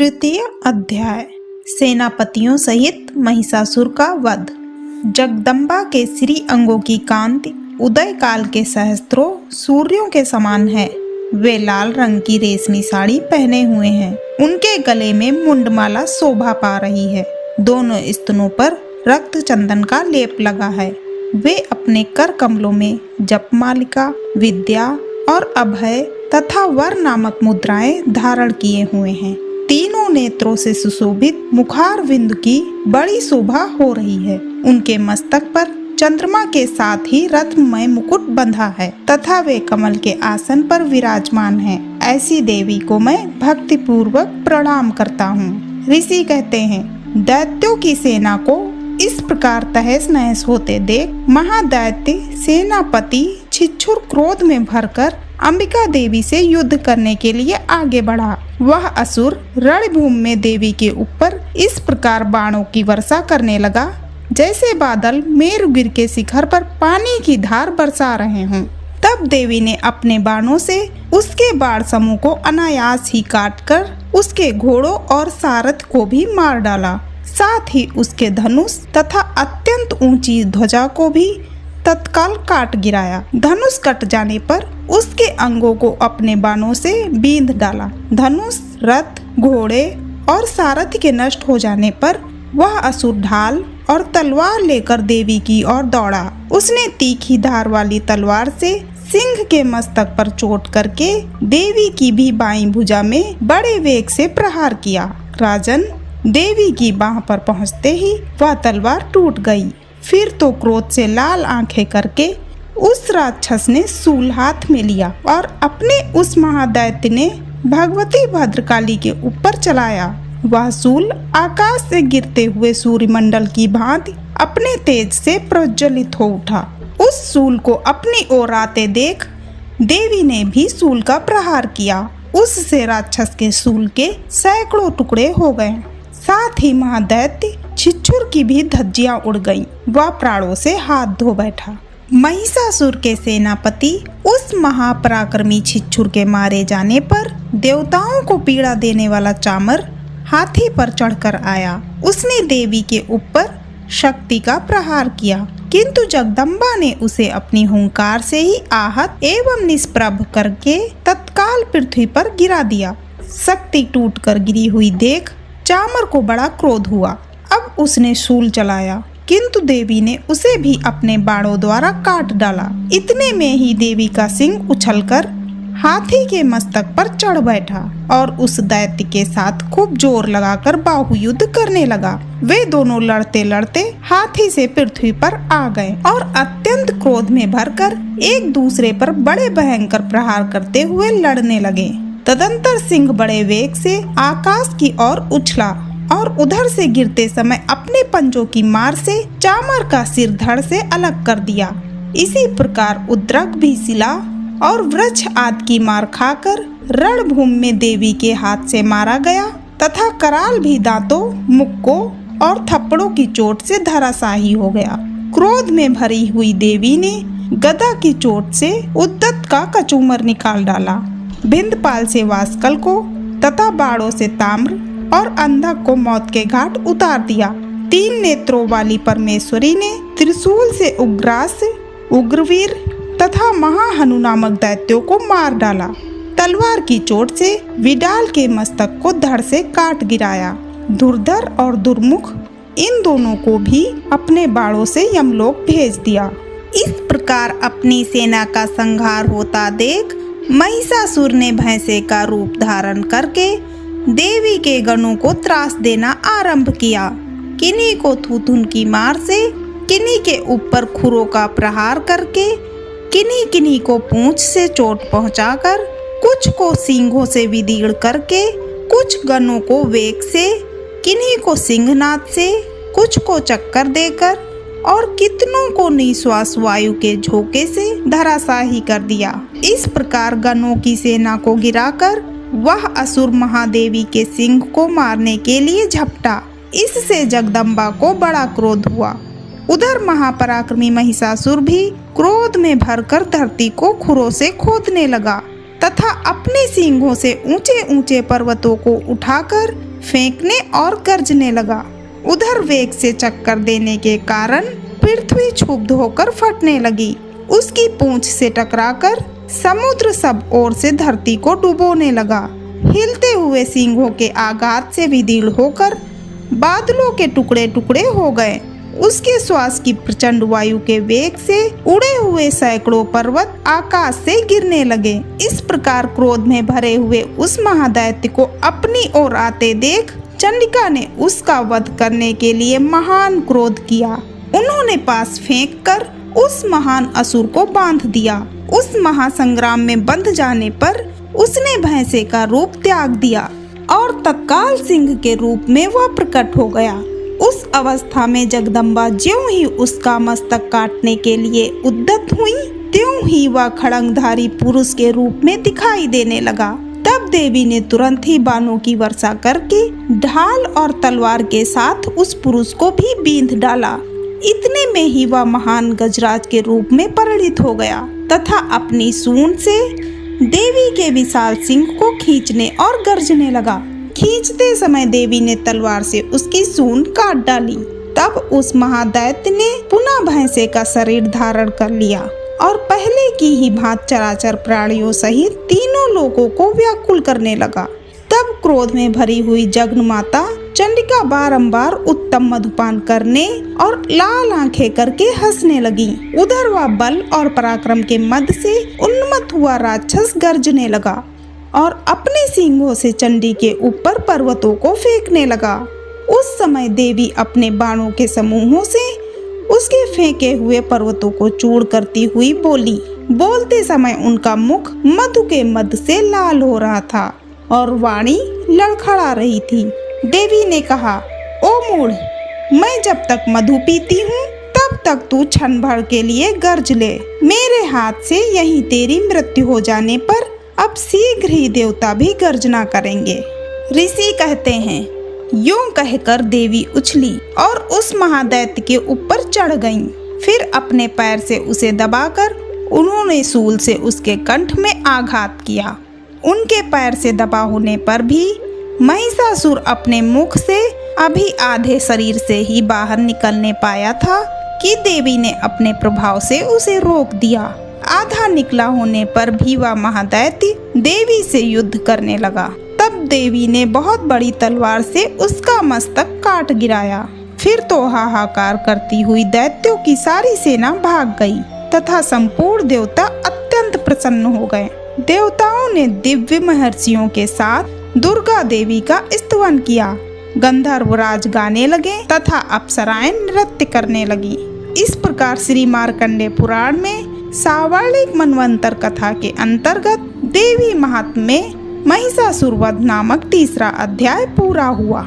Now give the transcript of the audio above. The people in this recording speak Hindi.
तृतीय अध्याय। सेनापतियों सहित महिषासुर का वध। जगदम्बा के श्री अंगों की कांति उदय काल के सहस्त्रों सूर्यों के समान है। वे लाल रंग की रेशमी साड़ी पहने हुए हैं। उनके गले में मुंडमाला शोभा पा रही है। दोनों स्तनों पर रक्त चंदन का लेप लगा है। वे अपने कर कमलों में जपमालिका, विद्या और अभय तथा वर नामक मुद्राएं धारण किए हुए हैं। तीनों नेत्रों से सुशोभित मुखार बिंदु की बड़ी शोभा हो रही है। उनके मस्तक पर चंद्रमा के साथ ही रत्नमय मुकुट बंधा है तथा वे कमल के आसन पर विराजमान हैं। ऐसी देवी को मैं भक्ति पूर्वक प्रणाम करता हूँ। ऋषि कहते हैं, दैत्यों की सेना को इस प्रकार तहस नहस होते देख महादैत्य सेनापति छिच्छुर क्रोध में भरकर अंबिका देवी से युद्ध करने के लिए आगे बढ़ा। वह असुर रणभूमि में देवी के ऊपर इस प्रकार बाणों की वर्षा करने लगा जैसे बादल मेरुगिर के शिखर पर पानी की धार बरसा रहे हों। तब देवी ने अपने बाणों से उसके बाण समूह को अनायास ही काटकर उसके घोड़ों और सारथ को भी मार डाला। साथ ही उसके धनुष तथा अत्यंत ऊंची ध्वजा को भी तत्काल काट गिराया। धनुष कट जाने पर उसके अंगों को अपने बाणों से बींध डाला। धनुष, रथ, घोड़े और सारथी के नष्ट हो जाने पर वह असुर ढाल और तलवार लेकर देवी की ओर दौड़ा। उसने तीखी धार वाली तलवार से सिंह के मस्तक पर चोट करके देवी की भी बाईं भुजा में बड़े वेग से प्रहार किया। राजन, देवी की बाह पर पहुंचते ही वह तलवार टूट गई। फिर तो क्रोध से लाल आंखें करके उस राक्षस ने शूल हाथ में लिया और अपने उस महादैत्य ने भगवती भद्रकाली के ऊपर चलाया। वह शूल आकाश से गिरते हुए सूर्यमंडल की भांति अपने तेज से प्रज्वलित हो उठा। उस शूल को अपनी ओर आते देख देवी ने भी शूल का प्रहार किया। उससे राक्षस के शूल के सैकड़ों टुकड़े हो गए। साथ ही महादैत्य छिच्छुर की भी धज्जियां उड़ गईं। वह प्राणों से हाथ धो बैठा। महिषासुर के सेनापति उस महापराक्रमी छिच्छुर के मारे जाने पर देवताओं को पीड़ा देने वाला चामर हाथी पर चढ़कर आया। उसने देवी के ऊपर शक्ति का प्रहार किया, किंतु जगदम्बा ने उसे अपनी हुंकार से ही आहत एवं निष्प्रभ करके तत्काल पृथ्वी पर गिरा दिया। शक्ति टूटकर गिरी हुई देख चामर को बड़ा क्रोध हुआ। अब उसने शूल चलाया, किंतु देवी ने उसे भी अपने बाणों द्वारा काट डाला। इतने में ही देवी का सिंह उछलकर हाथी के मस्तक पर चढ़ बैठा और उस दैत्य के साथ खूब जोर लगाकर बाहुयुद्ध करने लगा। वे दोनों लड़ते लड़ते हाथी से पृथ्वी पर आ गए और अत्यंत क्रोध में भरकर एक दूसरे पर बड़े भयंकर प्रहार करते हुए लड़ने लगे। तदंतर सिंह बड़े वेग से आकाश की ओर उछला और उधर से गिरते समय अपने पंजों की मार से चामर का सिर धड़ से अलग कर दिया। इसी प्रकार उद्रक भी शिला और वृक्ष आदि की मार खाकर रणभूमि में देवी के हाथ से मारा गया तथा कराल भी दांतों, मुक्कों और थप्पड़ों की चोट से धराशायी हो गया। क्रोध में भरी हुई देवी ने गदा की चोट से उद्दत का कचूमर निकाल डाला। भिंदपाल से वास्कल को तथा बाड़ों से ताम्र और अंधक को मौत के घाट उतार दिया। 3 नेत्रों वाली परमेश्वरी ने त्रिशूल से उग्रास, उग्रवीर तथा महाहनु नामक दैत्यों को मार डाला। तलवार की चोट से विडाल के मस्तक को धड़ से काट गिराया। धुरधर और दुर्मुख इन दोनों को भी अपने बाड़ों से यमलोक भेज दिया। इस प्रकार अपनी सेना का संहार होता देख महिषासुर ने भैंसे का रूप धारण करके देवी के गणों को त्रास देना आरंभ किया। किन्हीं को थूथुन की मार से, किन्हीं के ऊपर खुरों का प्रहार करके, किन्हीं किन्हीं को पूंछ से चोट पहुंचाकर, कुछ को सींगों से विदीर्ण करके, कुछ गणों को वेग से, किन्हीं को सिंहनाद से, कुछ को चक्कर देकर और कितनों को निश्वास वायु के झोंके से धराशायी कर दिया। इस प्रकार गणों की सेना को गिराकर वह असुर महादेवी के सिंह को मारने के लिए झपटा। इससे जगदम्बा को बड़ा क्रोध हुआ। उधर महापराक्रमी महिषासुर भी क्रोध में भरकर धरती को खुरों से खोदने लगा तथा अपने सींगों से ऊंचे ऊंचे पर्वतों को उठाकर फेंकने और गरजने लगा। उधर वेग से चक्कर देने के कारण पृथ्वी क्षुब्ध होकर फटने लगी। उसकी पूंछ से टकराकर समुद्र सब ओर से धरती को डुबोने लगा। हिलते हुए सींगों के आघात से विदीर्ण होकर बादलों के टुकड़े टुकड़े हो गए। उसके श्वास की प्रचंड वायु के वेग से उड़े हुए सैकड़ों पर्वत आकाश से गिरने लगे। इस प्रकार क्रोध में भरे हुए उस महादैत्य को अपनी ओर आते देख चंडिका ने उसका वध करने के लिए महान क्रोध किया। उन्होंने पास फेंककर उस महान असुर को बांध दिया। उस महासंग्राम में बंध जाने पर उसने भैंसे का रूप त्याग दिया और तत्काल सिंह के रूप में वह प्रकट हो गया। उस अवस्था में जगदम्बा ज्यों ही उसका मस्तक काटने के लिए उद्यत हुई, त्यों ही वह खड़ंगधारी पुरुष के रूप में दिखाई देने लगा। तब देवी ने तुरंत ही बाणों की वर्षा करके ढाल और तलवार के साथ उस पुरुष को भी बींध डाला। इतने में ही वह महान गजराज के रूप में परिणित हो गया तथा अपनी सूंड से देवी के विशाल सिंह को खींचने और गरजने लगा। खींचते समय देवी ने तलवार से उसकी सूंड काट डाली। तब उस महादैत्य ने पुनः भैंसे का शरीर धारण कर लिया और पहले की ही भांति चराचर प्राणियों सहित तीनों लोगों को व्याकुल करने लगा। तब क्रोध में भरी हुई जगन माता चंडिका बारंबार उत्तम मधुपान करने और लाल आंखें करके हंसने लगी। उधर वह बल और पराक्रम के मद से उन्मत्त हुआ राक्षस गरजने लगा और अपने सींगों से चंडी के ऊपर पर्वतों को फेंकने लगा। उस समय देवी अपने बाणों के समूहों से उसके फेंके हुए पर्वतों को चूर करती हुई बोली। बोलते समय उनका मुख मधु के मद से लाल हो रहा था और वाणी लड़खड़ा रही थी। देवी ने कहा, ओ मूढ़, मैं जब तक मधु पीती हूँ तब तक तू क्षण भर के लिए गरज ले। मेरे हाथ से यहीं तेरी मृत्यु हो जाने पर अब शीघ्र ही देवता भी गर्जना करेंगे। ऋषि कहते हैं, यूं कहकर देवी उछली और उस महादैत्य के ऊपर चढ़ गईं। फिर अपने पैर से उसे दबाकर उन्होंने शूल से उसके कंठ में आघात किया। उनके पैर से दबा होने पर भी महिषासुर अपने मुख से अभी आधे शरीर से ही बाहर निकलने पाया था कि देवी ने अपने प्रभाव से उसे रोक दिया। आधा निकला होने पर भी वह महादैत्य देवी से युद्ध करने लगा। तब देवी ने बहुत बड़ी तलवार से उसका मस्तक काट गिराया। फिर तो हाहाकार करती हुई दैत्यों की सारी सेना भाग गई तथा संपूर्ण देवता अत्यंत प्रसन्न हो गए। देवताओं ने दिव्य महर्षियों के साथ दुर्गा देवी का स्तवन किया। गंधर्वराज गाने लगे तथा अप्सराएं नृत्य करने लगी। इस प्रकार श्री मार्कंडेय पुराण में सावर्णिक मनवंतर कथा के अंतर्गत देवी महात्म्य में महिषासुर वध नामक तीसरा अध्याय पूरा हुआ।